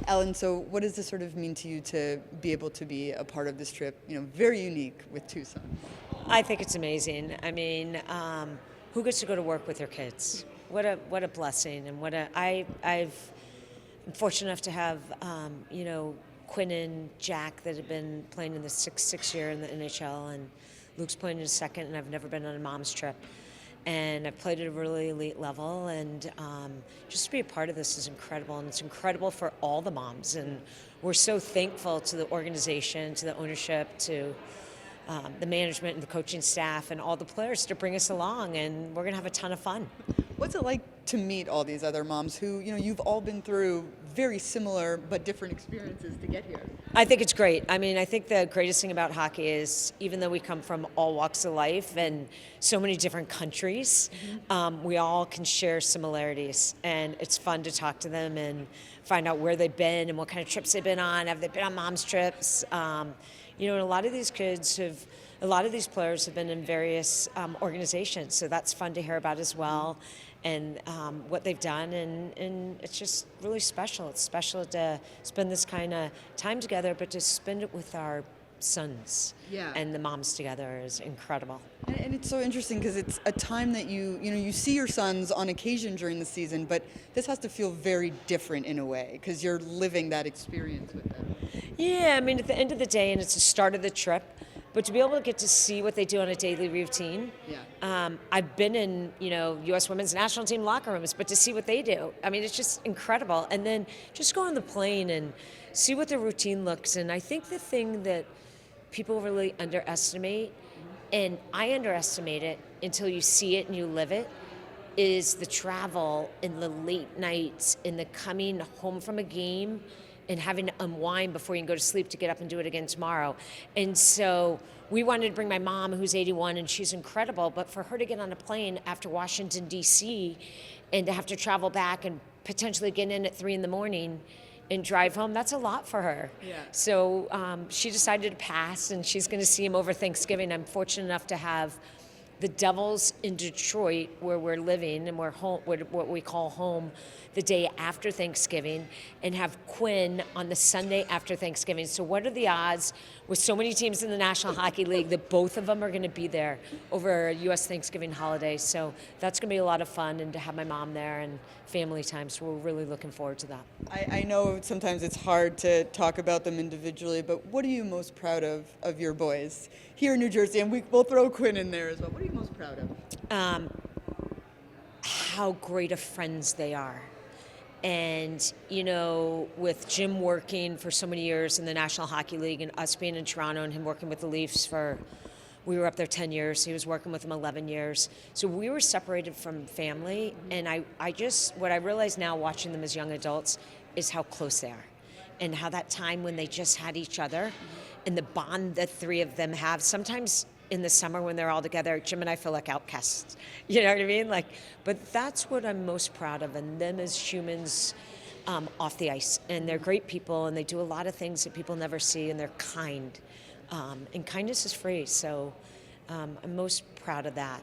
Ellen, so what does this sort of mean to you to be able to be a part of this trip, very unique with two sons? I think it's amazing. I mean, who gets to go to work with their kids? What a blessing, and I'm fortunate enough to have Quinn and Jack that have been playing in the sixth year in the NHL, and Luke's playing in his second, and I've never been on a mom's trip. And I've played at a really elite level, and just to be a part of this is incredible, and it's incredible for all the moms. And we're so thankful to the organization, to the ownership, to the management and the coaching staff and all the players to bring us along, and we're going to have a ton of fun. What's it like to meet all these other moms who, you've all been through very similar but different experiences to get here? I think it's great. I mean, I think the greatest thing about hockey is even though we come from all walks of life and so many different countries, we all can share similarities, and it's fun to talk to them and find out where they've been and what kind of trips they've been on. Have they been on mom's trips? And a lot of these players have been in various organizations, so that's fun to hear about as well, and what they've done, and it's just really special. It's special to spend this kind of time together, but to spend it with our sons and the moms together is incredible. And it's so interesting because it's a time that you see your sons on occasion during the season, but this has to feel very different in a way because you're living that experience with them. Yeah, I mean, at the end of the day, and it's the start of the trip, but to be able to get to see what they do on a daily routine. I've been in, U.S. women's national team locker rooms, but to see what they do, I mean, it's just incredible. And then just go on the plane and see what their routine looks. And I think the thing that people really underestimate, and I underestimate it until you see it and you live it, is the travel and the late nights and the coming home from a game and having to unwind before you can go to sleep to get up and do it again tomorrow. And so we wanted to bring my mom, who's 81, and she's incredible, but for her to get on a plane after Washington, D.C., and to have to travel back and potentially get in at 3 a.m. and drive home, that's a lot for her. So she decided to pass, and she's going to see him over Thanksgiving. I'm fortunate enough to have the Devils in Detroit, where we're living, and we're home, what we call home, the day after Thanksgiving, and have Quinn on the Sunday after Thanksgiving. So what are the odds with so many teams in the National Hockey League that both of them are going to be there over a U.S. Thanksgiving holiday? So that's going to be a lot of fun, and to have my mom there and family time. So we're really looking forward to that. I know sometimes it's hard to talk about them individually, but what are you most proud of your boys here in New Jersey? And we'll throw Quinn in there as well. What are you most proud of? How great of friends they are. And, with Jim working for so many years in the National Hockey League and us being in Toronto and him working with the Leafs we were up there 10 years. He was working with them 11 years. So we were separated from family. And what I realize now watching them as young adults is how close they are and how that time when they just had each other and the bond that three of them have. Sometimes in the summer when they're all together, Jim and I feel like outcasts. You know what I mean? But that's what I'm most proud of, and them as humans off the ice. And they're great people, and they do a lot of things that people never see, and they're kind. And kindness is free, so I'm most proud of that.